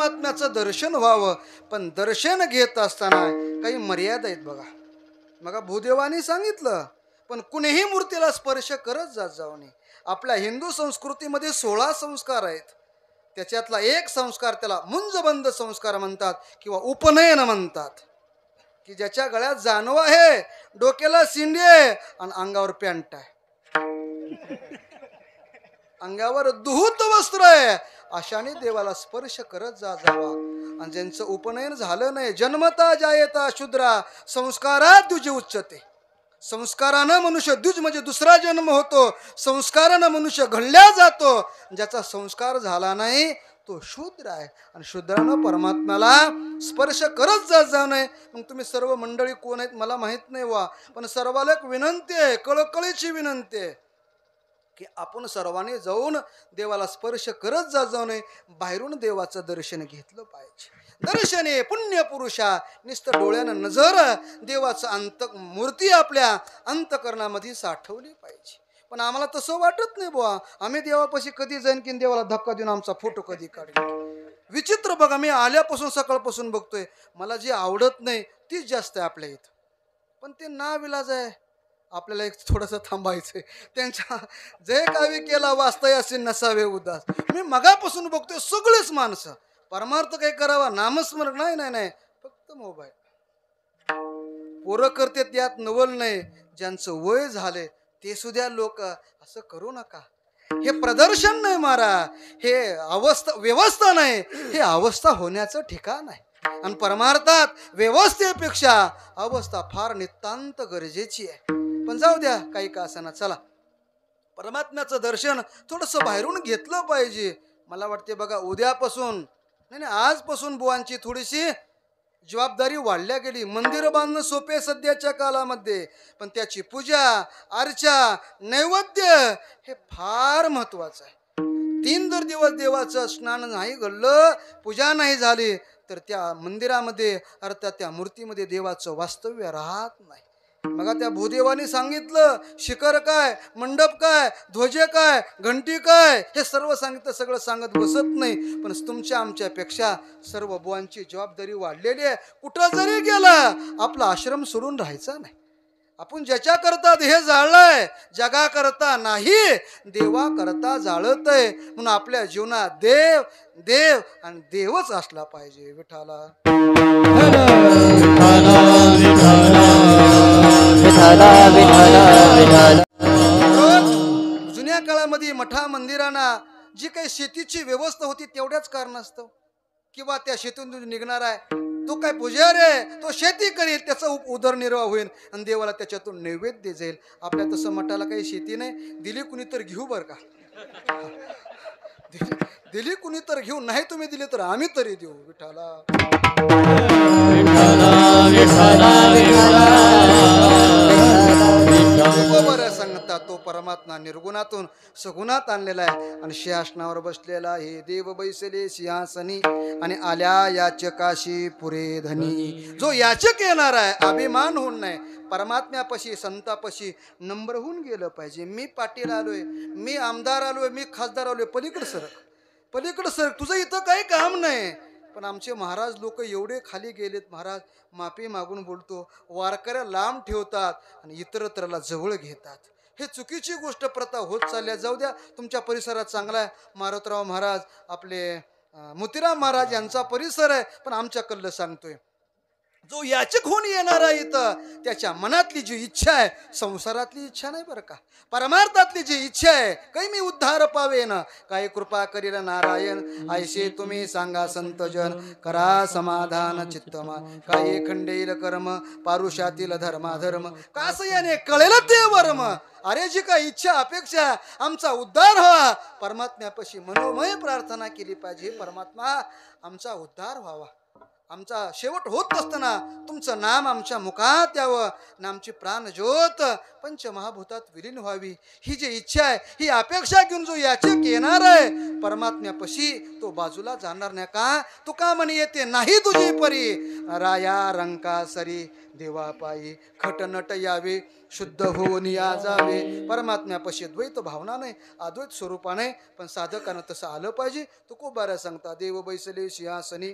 परमात्म्याचं दर्शन व्हावं, पण दर्शन घेत असताना काही मर्यादा आहेत बघा. मग भूदेवानी सांगितलं, पण कुणीही मूर्तीला स्पर्श करत जाऊ नये. आपल्या हिंदू संस्कृतीमध्ये 16 संस्कार आहेत. त्याच्यातला एक संस्कार त्याला मुंजबंद संस्कार म्हणतात किंवा उपनयन म्हणतात, की ज्याच्या गळ्यात जानव आहे, डोक्याला शिंडी आहे आणि अंगावर पॅन्ट आहे, अंगावर दुहूत वस्त्र आहे, अशाने देवाला स्पर्श करत जावा. आणि ज्यांचं उपनयन झालं नाही, जन्मता जायता शूद्रा संस्कारात द्विज उच्चते. संस्कारानं मनुष्य, द्विज म्हणजे दुसरा जन्म होतो, संस्कारानं मनुष्य घडल्या जातो. ज्याचा संस्कार झाला नाही तो शूद्र आहे, आणि शूद्रानं परमात्म्याला स्पर्श करत जाऊ नये. मग तुम्ही सर्व मंडळी कोण आहेत मला माहित नाही वा, पण सर्वाला एक विनंती आहे, कळकळीची विनंती आहे, की आपण सर्वांनी जाऊन देवाला स्पर्श करत जाऊ नये. बाहेरून देवाचं दर्शन घेतलं पाहिजे. दर्शने पुण्य पुरुषा, नुसतं डोळ्यानं नजर देवाचं मूर्ती आपल्या अंतकरणामध्ये साठवली पाहिजे. पण आम्हाला तसं वाटत नाही बुवा, आम्ही देवापाशी कधी जाईन की देवाला धक्का देऊन आमचा फोटो कधी काढेल. विचित्र बघा, मी आल्यापासून सकाळपासून बघतोय, मला जे आवडत नाही तीच जास्त आहे आपल्या इथं. पण ते नाविलाज आहे, आपल्याला एक थोडंसं थांबायचंय. त्यांच्या जे कावी केला वाचताय असे नसावे उदास. मी मगापासून बघतोय सगळेच माणसं परमार्थ काही करावा, नामस्मरण नाही नाही नाही, फक्त मोबाईल. पोरं करते त्यात नवल नाही, ज्यांचं वय झाले ते सुद्धा लोक असं करू नका. हे प्रदर्शन नाही मारा, हे अवस्था व्यवस्था नाही, हे अवस्था होण्याचं ठिकाण आहे. आणि परमार्थात व्यवस्थेपेक्षा अवस्था फार नितांत गरजेची आहे. पण जाऊ द्या, काही का असेना, चला परमात्म्याचं दर्शन थोडंसं बाहेरून घेतलं पाहिजे. मला वाटते बघा, उद्यापासून नाही आजपासून बुवांची थोडीशी जबाबदारी वाढल्या गेली. मंदिर बांधणं सोपे सध्याच्या काळामध्ये, पण त्याची पूजा अर्चा नैवेद्य हे फार महत्वाचं आहे. 3 जर दिवस देवाचं स्नान नाही घडलं, पूजा नाही झाली, तर त्या मंदिरामध्ये अर्थात त्या मूर्तीमध्ये देवाचं वास्तव्य राहत नाही. मग त्या भूदेवानी सांगितलं, शिखर काय, मंडप काय, ध्वजे काय, घंटी काय, हे सर्व सांगितलं. सगळं सांगत बसत नाही, पण तुमच्या आमच्यापेक्षा सर्व बुवांची जबाबदारी वाढलेली आहे. कुठं जरी गेला आपला आश्रम सोडून राहायचा नाही. आपण ज्याच्या करता देह जाळलाय, जगा करता नाही, देवा करता जाळतय. म्हणून आपल्या जीवनात देव देव आणि देवच असला पाहिजे. विठाला जुन्या काळामध्ये मठा मंदिरांना जी काही शेतीची व्यवस्था होती तेवढ्याच कारणास्तव, किंवा त्या शेतीतून निघणार आहे तो काय पुजारी आहे, तो शेती करेल, त्याचा उदरनिर्वाह होईल आणि देवाला त्याच्यातून नैवेद्य जाईल. आपल्या तसं मठाला काही शेती नाही, दिली कुणी तर घेऊ बरं का, दिली कुणी तर घेऊ, नाही तुम्ही दिले तर आम्ही तरी देऊ. विठाला सांगता तो परमात्मा निर्गुणातून सगुणात आणलेला आहे. आणि सिंहासनावर बसलेला हे देव बैसले सिंहासनी, आणि आल्या याचकाशी पुरे धनी. जो याचक येणार आहे अभिमान होऊन नाही, परमात्म्यापाशी संतापाशी नम्र होऊन गेलं पाहिजे. मी पाटील आलोय, मी आमदार आलोय, मी खासदार आलोय, पलीकडे सरक, पलीकडे सरक, तुझं इथं काही काम नाही. पण आमचे महाराज लोक एवढे खाली गेलेत, महाराज माफी मागून बोलतो, वारकऱ्या लांब ठेवतात आणि इतरत्रला जवळ घेतात. हे चुकीची गोष्ट प्रथा होत चालल्या. जाऊ द्या, तुमच्या परिसरात चांगला आहे, मारुतराव महाराज, आपले मोतीराम महाराज यांचा परिसर आहे. पण आमच्याकडलं सांगतोय, जो याचक होऊन येणार आहे इथं, त्याच्या मनातली जी इच्छा आहे, संसारातली इच्छा नाही बरं का, परमार्थातली जी इच्छा आहे, काही मी उद्धार पावेन, काही कृपा करील नारायण, ऐसे तुम्ही सांगा संतजन, करा समाधान चित्तमा, काही खंडेल कर्म, पारुषातील धर्माधर्म, कास याने कळेल ते वर्म. अरे जी काय इच्छा अपेक्षा, आमचा उद्धार व्हावा, परमात्म्यापाशी मनोमय प्रार्थना केली पाहिजे, परमात्मा आमचा उद्धार व्हावा. आमचा शेवट होत असताना तुमचं नाम आमच्या मुखात यावं आणि आमची प्राणज्योत पंचमहाभूतात विलीन व्हावी, ही जी इच्छा आहे, ही अपेक्षा घेऊन जो याचक येणार आहे परमात्म्यापाशी तो बाजूला जाणार नाही. का तुका म्हणे येते नाही तुझी परी, राया रंका सरी देवा पायी खटनट यावे शुद्ध होऊन या जावे. परमात्म्यापाशी द्वैत भावना नाही, अद्वैत स्वरूपा नाही, पण साधकानं तसं आलं पाहिजे. तुकोबारा सांगता देव बैसले सिंहासनी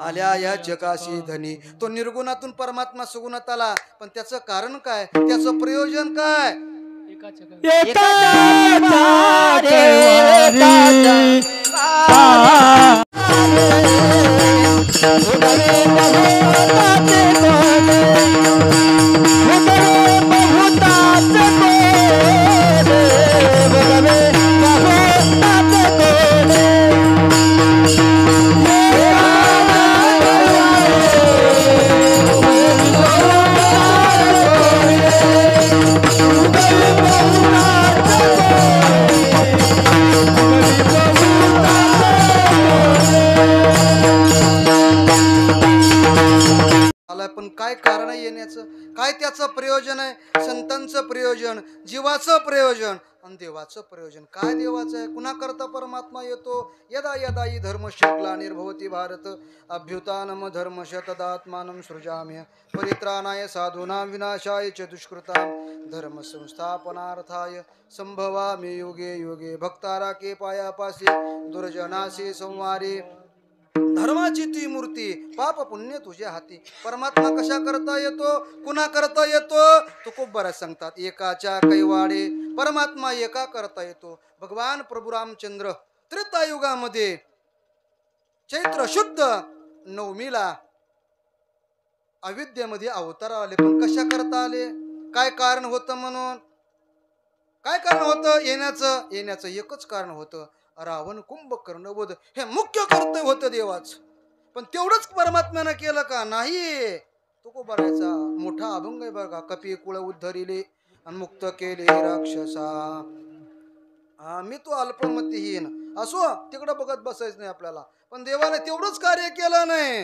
आल्या या जगाशी धनी. तो निर्गुणातून परमात्मा सुगुणात आला, पण त्याचं कारण काय, त्याचं प्रयोजन काय. पण काय कारण आहे येण्याचं, काय त्याचं प्रयोजन आहे. संतांचं प्रयोजन, जीवाचं प्रयोजन आणि देवाचं प्रयोजन. काय देवाचं आहे, कुणा करता परमात्मा येतो. यदा यदा हि धर्मशक्ला निर्भवती भारत अभ्युतानम धर्मश तदात्मानं सृजाम्य परित्राणाय साधूनां विनाशाय च दुष्कृतां धर्म संस्थापनार्थाय संभवामि युगे युगे. भक्तारा के पायापासी दुर्जनासी संवारी धर्माची ती मूर्ती पाप पुण्य तुझ्या हाती. परमात्मा कशा करता येतो, कुणा करता येतो. तुकोबारा सांगतात एकाच्या कैवाडे परमात्मा एका करता येतो. भगवान प्रभू रामचंद्र त्रेतायुगामध्ये चैत्र शुद्ध नवमीला अविद्येमध्ये अवतार आले. पण कशा करता आले, काय कारण होतं म्हणून, काय कारण होतं येण्याचं एकच कारण होतं, रावण कुंभकर्ण वध हे मुख्य कर्तव्य होतं देवाच. पण तेवढंच परमात्म्यानं केलं का, नाही. तुकोबाराचा मोठा अभंग आहे बघा. कपी कुळ उद्धरिले आणि मुक्त केले राक्षसा. मी तो अल्पमतीहीन असो, तिकडं बघत बसायचं नाही आपल्याला. पण देवाने तेवढंच कार्य केलं नाही.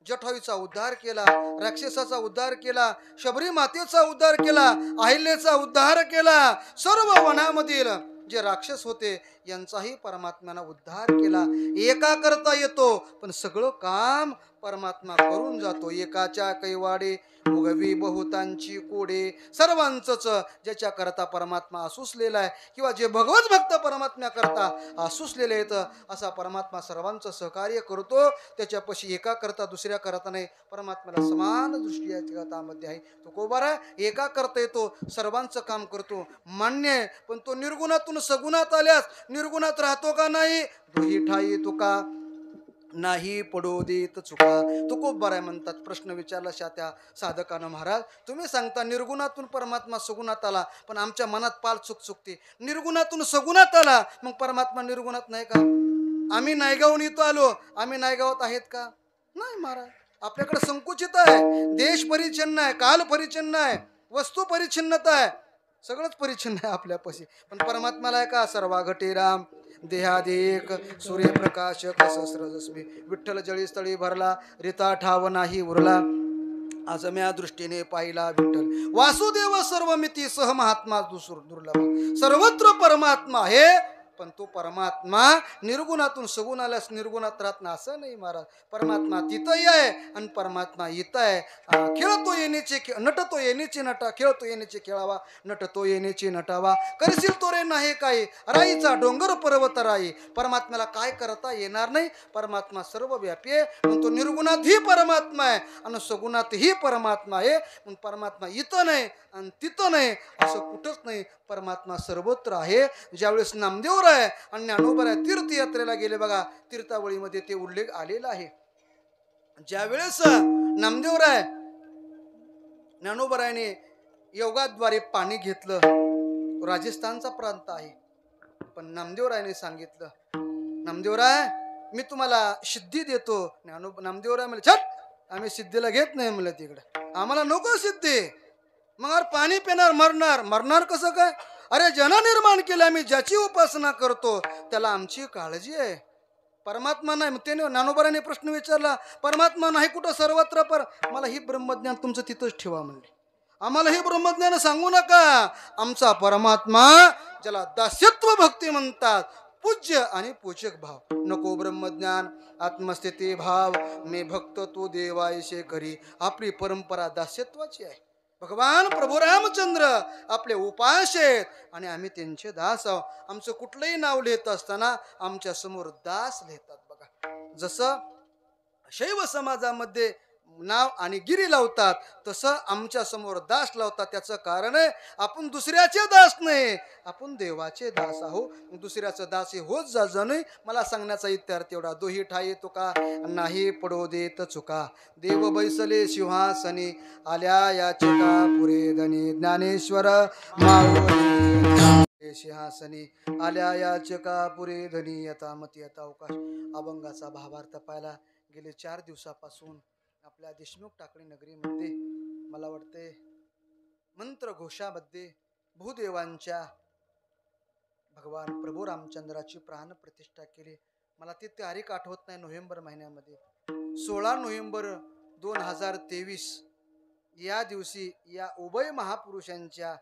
जटायूचा उद्धार केला, राक्षसाचा उद्धार केला, शबरी मातेचा उद्धार केला, अहिल्याचा उद्धार केला. सर्व वनामधील जे राक्षस होते यांचाही परमात्म्यानं उद्धार केला. एका करता येतो, पण सगळं काम परमात्मा करून जातो. एकाच्या कैवाडे उगवी बहुतांची कोडे. सर्वांचंच ज्याच्या करता परमात्मा आसुसलेला आहे, किंवा जे भगवत भक्त परमात्म्या करता आसुसलेले आहेत, असा परमात्मा सर्वांचं सहकार्य करतो. त्याच्यापाशी एका करता दुसऱ्या करता नाही, परमात्म्याला समान दृष्टी या जगतामध्ये आहे. तो कोबारा एका करता येतो, सर्वांचं काम करतो, मान्य आहे. पण तो निर्गुणातून सगुणात आल्यास निर्गुणात राहतो का नाही. दुही ठाई तुका नाही पडू देत चुका. तुकोबाराय म्हणतात, प्रश्न विचारला त्या साधकानं, महाराज तुम्ही सांगता निर्गुणातून परमात्मा सगुणात आला, पण आमच्या मनात पाल चुकते. निर्गुणातून सगुणात आला, मग परमात्मा निर्गुणात नाही का. आम्ही नायगावून इथं आलो, आम्ही नायगावात आहेत का, नाही महाराज. आपल्याकडे संकुचित आहे, देश परिच्छिन्न आहे, काल परिच्छिन्न आहे, वस्तू परिच्छिन्नता आहे, सगळंच परिच्छिन्न आहे आपल्यापाशी. पण परमात्म्याला आहे का, सर्वा घटे राम देहादेक सूर्यप्रकाश कसस्रजस्मी. विठ्ठल जळीस्थळी भरला रिता ठाव नाही उरला, आज म्या दृष्टीने पाहिला विठ्ठल. वासुदेव सर्वमिती सह महात्मा दुर्लभ. सर्वत्र परमात्मा आहे, पण तो परमात्मा निर्गुणातून सगुण आल्यास निर्गुणात राहत ना, असं नाही महाराज. परमात्मा तिथंही आहे आणि परमात्मा इथं आहे. खेळतो येण्याचे नटतो येण्याचे नटा, खेळतो येण्याचे खेळावा, नटतो येण्याचे नटावा. करशील तो रे नाही काही राईचा डोंगर पर्वत राई. परमात्म्याला काय करता येणार नाही. परमात्मा सर्व व्यापी आहे, पण तो निर्गुणातही परमात्मा आहे आणि सगुणातही परमात्मा आहे. पण परमात्मा इथं नाही आणि तिथं नाही, असं कुठंच नाही. परमात्मा सर्वत्र आहे. ज्यावेळेस नामदेव राय आणि ज्ञानोबराय तीर्थयात्रेला गेले बघा, तीर्थावळीमध्ये ते उल्लेख आलेला आहे. ज्यावेळेस नामदेवराय ज्ञानोबरायने योगाद्वारे पाणी घेतलं, राजस्थानचा प्रांत आहे, पण नामदेवरायने सांगितलं, नामदेवराय मी तुम्हाला सिद्धी देतो. नामदेवराय म्हणले, छट आम्ही सिद्धीला घेत नाही म्हणलं, तिकडे आम्हाला नको सिद्धी. मग पाणी पिणार मरणार कसं काय. अरे जन निर्माण केलं, आम्ही ज्याची उपासना करतो त्याला आमची काळजी आहे. परमात्मा नाही. मग त्याने ज्ञानोबाराने प्रश्न विचारला, परमात्मा नाही कुठं सर्वत्र, पर मला ही ब्रह्मज्ञान तुमचं तिथंच ठेवा म्हणले. आम्हाला हे ब्रह्मज्ञान सांगू नका. आमचा परमात्मा ज्याला दास्यत्व भक्ती म्हणतात, पूज्य आणि पूजक भाव नको. ब्रह्मज्ञान आत्मस्थिती भाव मी भक्त तू देवायशे करी. आपली परंपरा दास्यत्वाची आहे. भगवान प्रभू रामचंद्र आपले उपास आहेत आणि आम्ही त्यांचे दास आहोत. आमचं कुठलंही नाव लिहित असताना आमच्या समोर दास लिहितात बघा. जसं शैव समाजामध्ये नाव आणि गिरी लावतात, तसं आमच्या समोर दास लावतात. त्याचं कारण आहे आपण दुसऱ्याचे दास नाही, आपण देवाचे दास आहोत. दुसऱ्याचं दास हे होत जा जणू. मला सांगण्याचा इत्यार्थ एवढा, दोही ठाई तुका नाही पडो देत चुका. देव बैसले सिंहासनी आल्या याचिका पुरे धनी. ज्ञानेश्वर माऊली सिंहासनी आल्या याचिका पुरे धनी. यथामती यथा अवकाश. अभंगाचा भावार्थ पाहायला गेले 4 दिवसापासून आपल्या देशमुख टाकळी नगरीमध्ये मला वाटते मंत्र घोषामध्ये भूदेवांच्या भगवान प्रभू रामचंद्राची प्राण प्रतिष्ठा केली. मला ती तारीख आठवत नाही. नोव्हेंबर महिन्यामध्ये 16 नोव्हेंबर 2023 या दिवशी या उभय महापुरुषांच्या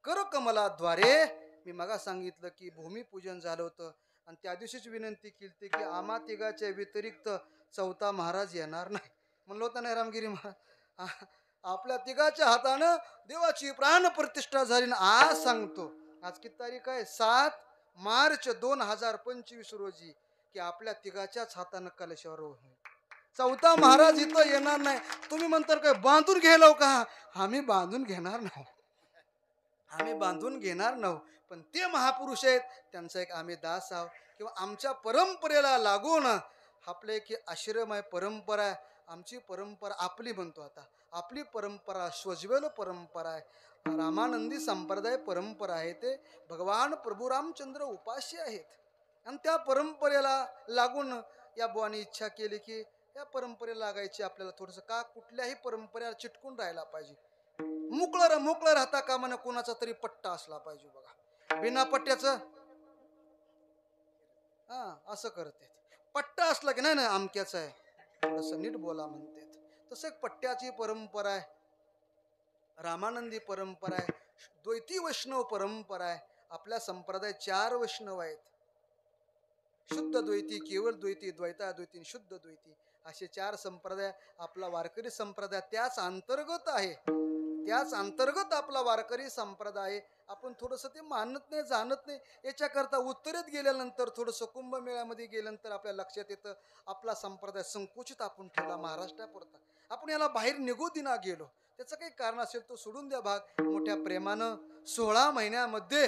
करकमलाद्वारे मी मगा सांगितलं की भूमिपूजन झालं होतं. आणि त्या दिवशीच विनंती केली की आम्हा तिघाच्या व्यतिरिक्त चौथा महाराज येणार नाही. म्हणलं होतं नाही रामगिरी महाराज, आपल्या तिघाच्या हातानं देवाची प्राण प्रतिष्ठा झाली. आज सांगतो, आज किती तारीख आहे? 7 मार्च 2025 रोजी की आपल्या तिघाच्याच हातानं कलशावर होईल. चौथा महाराज इथं येणार नाही. तुम्ही म्हणता काय बांधून घ्यायला का? आम्ही बांधून घेणार नाही, आम्ही बांधून घेणार नाही. पण ते महापुरुष आहेत, त्यांचा एक आम्ही दास आहोत. किंवा आमच्या परंपरेला लागून आपले की आश्रम आहे, परंपरा आहे. आमची परंपरा आपली म्हणतो आता, आपली परंपरा स्वज्वल परंपरा आहे, रामानंदी संप्रदाय परंपरा आहे. ते भगवान प्रभू रामचंद्र उपास्य आहेत. आणि त्या परंपरेला लागून या बुवानी इच्छा केली की या परंपरेला लागायची आपल्याला थोडंसं. का कुठल्याही परंपरेला चिटकून राहायला पाहिजे. मोकळं राहता का म्हणा, कोणाचा तरी पट्टा असला पाहिजे बघा. बिना पट्ट्याचं असं करते. पट्टा असला की नाही अमक्याचं आहे, थोडंसं नीट बोला म्हणते. तसं एक पट्ट्याची परंपरा आहे, रामानंदी परंपरा आहे, द्वैती वैष्णव परंपरा आहे. आपल्या संप्रदायात 4 वैष्णव आहेत. शुद्ध द्वैती, केवळ द्वैती, द्वैताद्वैती, शुद्ध द्वैती असे 4 संप्रदाय. आपला वारकरी संप्रदाय त्याच अंतर्गत आहे. त्याच अंतर्गत आपला वारकरी संप्रदाय. आपण थोडंसं ते मानत नाही, जाणत नाही. याच्याकरता उत्तरेत गेल्यानंतर, थोडंसं कुंभमेळ्यामध्ये गेल्यानंतर आपल्या लक्षात येतं आपला संप्रदाय संकुचित आपण ठेवला महाराष्ट्रापुरता. आपण याला बाहेर निघू दिना गेलो. त्याचं काही कारण असेल तो सोडून द्या भाग. मोठ्या प्रेमानं 16 महिन्यामध्ये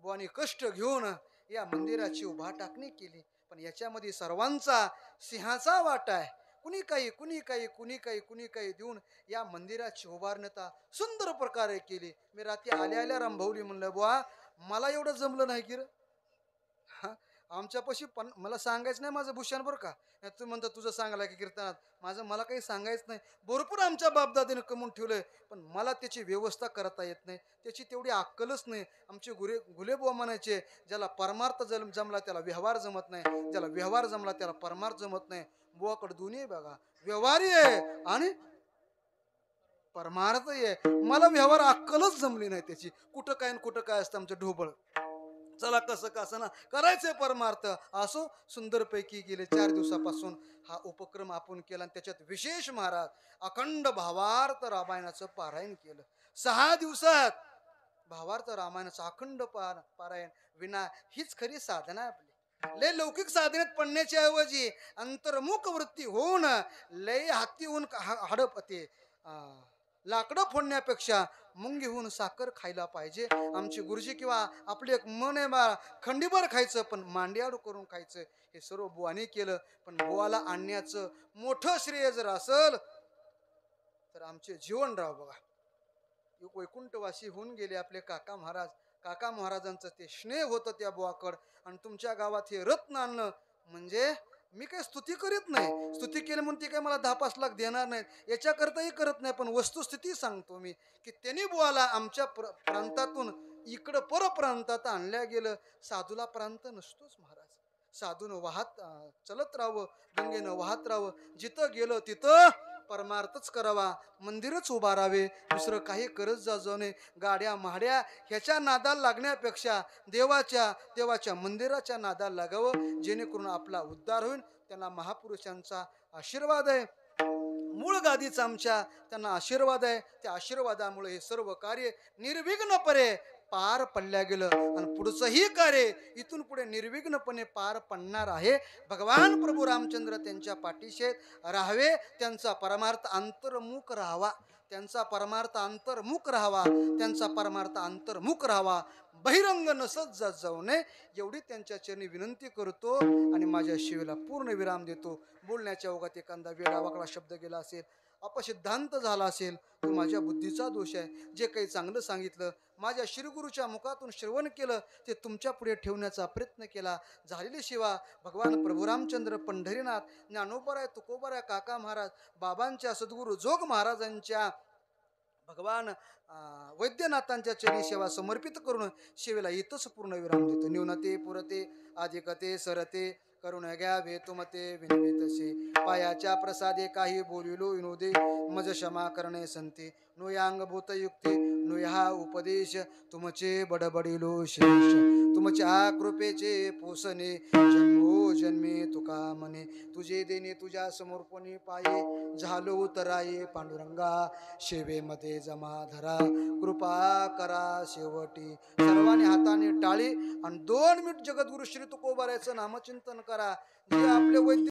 बुवानी कष्ट घेऊन या मंदिराची उभा टाकणी केली. पण याच्यामध्ये सर्वांचा सिंहाचा वाटा आहे. कुणी काही देऊन या मंदिराची उभारणता सुंदर प्रकारे केली. मी रात्री आल्या रामभाऊली म्हणलं, बुवा मला एवढं जमलं नाही की रे. आमच्यापाशी पण मला सांगायचं नाही माझं भूषण बरं का. तू म्हणता तुझं सांगायला की कीर्तनात, माझं मला काही सांगायचं नाही. भरपूर आमच्या बापदादीनं कमवून ठेवलंय, पण मला त्याची व्यवस्था करता येत नाही. त्याची तेवढी अक्कलच नाही. आमचे गुलेबुवा म्हणायचे, ज्याला परमार्थ जमला त्याला व्यवहार जमत नाही, ज्याला व्यवहार जमला त्याला परमार्थ जमत नाही. बुवाकडे दोन्ही बघा, व्यवहारी आहे आणि परमार्थ आहे. मला व्यवहार अक्कलच जमली नाही त्याची. कुठं काय असतं आमचं ढोबळ. चला कसं ना करायचंय परमार्थ. असो सुंदरपैकी गेले 4 दिवसापासून हा उपक्रम आपण केला. आणि त्याच्यात विशेष महाराज अखंड भावार्थ रामायणाचं पारायण केलं. 6 दिवसात भावार्थ रामायणाचं अखंड पारायण विना हीच खरी साधना आहे आपली. लय लौकिक साधनेत पडण्याच्या ऐवजी अंतर्मुख वृत्ती होऊन, लय हाती होऊन हडप ते लाकडं फोडण्यापेक्षा मुंगी होऊन साखर खायला पाहिजे. आमचे गुरुजी किंवा आपले एक मन आहे बा, खंडीभर खायचं पण मांडियाडू करून खायचं. हे सर्व बुवाने केलं. पण बुवाला आणण्याचं मोठं श्रेय जर असेल तर आमचे जीवनराव बघा वैकुंठवासी होऊन गेले आपले काका महाराज. काका महाराजांचं ते स्नेह होतं त्या बुवाकड. आणि तुमच्या गावात हे रत्न आणणं म्हणजे मी काही स्तुती करीत नाही. स्तुती केली म्हणून ती काही मला 10-5 लाख देणार नाहीत, याच्याकरताही करत नाही. पण वस्तुस्थिती सांगतो मी की त्यांनी बुवाला आमच्या प्रांतातून इकडं परप्रांतात आणल्या गेलं. साधूला प्रांत नसतोच महाराज. साधून वाहत चलत राहावं, गंगेनं वाहत राहावं. जिथं गेलं तिथं परमार्थच करावा, मंदिरच उभारावे, दुसरं काही करत जाऊ नये. गाड्या महाड्या ह्याच्या नादाला लागण्यापेक्षा देवाच्या मंदिराच्या नादाला लागावं, जेणेकरून आपला उद्धार होईल. त्यांना महापुरुषांचा आशीर्वाद आहे, मूळ गादीचा आमच्या त्यांना आशीर्वाद आहे. त्या आशीर्वादामुळे हे सर्व कार्य निर्विघ्नपणे पार पडल्या गेलं आणि पुढचंही कार्य इथून पुढे निर्विघ्नपणे पार पडणार आहे. भगवान प्रभू रामचंद्र त्यांच्या पाठीशी राहावे, त्यांचा परमार्थ अंतर्मुख राहावा, त्यांचा परमार्थ अंतर्मुख राहावा, त्यांचा परमार्थ अंतर्मुख राहावा, बहिरंग नसत जाऊ नये, एवढी त्यांच्या चरणी विनंती करतो आणि माझ्या शिवेला पूर्ण विराम देतो. बोलण्याच्या ओघात एखादा वेडावाकडा शब्द गेला असेल, अपसिद्धांत झाला असेल, तो माझ्या बुद्धीचा दोष आहे. जे काही चांगलं सांगितलं, माझ्या श्रीगुरूच्या मुखातून श्रवण केलं, ते तुमच्या पुढे ठेवण्याचा प्रयत्न केला. झालेली सेवा भगवान प्रभू रामचंद्र, पंढरीनाथ, ज्ञानोबराय, तुकोबराय, काका महाराज, बाबांच्या सद्गुरू जोग महाराजांच्या, भगवान वैद्यनाथांच्या चरणी सेवा समर्पित करून सेवेला इथंच पूर्ण विराम देतो. न्यूनते पुरते अधिकते सरते करुण घ्यावे तुमते विनवेतसे. पायाच्या प्रसादे काही बोलिलो विनोदे, मज क्षमा करणे संते. नुयांग भूतयुक्ते नुया उपदेश, तुमचे बडबडिलो शेष. तुमच्या कृपेचे पोसणे जन्मोजन्मी तुका म्हणे. तुझे देणे तुझ्या समर्पणी पाये, झालो उतराये पांडुरंगा. सेवेमध्ये जमा धरा, कृपा करा शेवटी. सर्वांनी हाताने टाळी आणि 2 मिनिट जगद्गुरु श्री तुकोबारायचं नामचिंतन करा. जे आपले वैद्य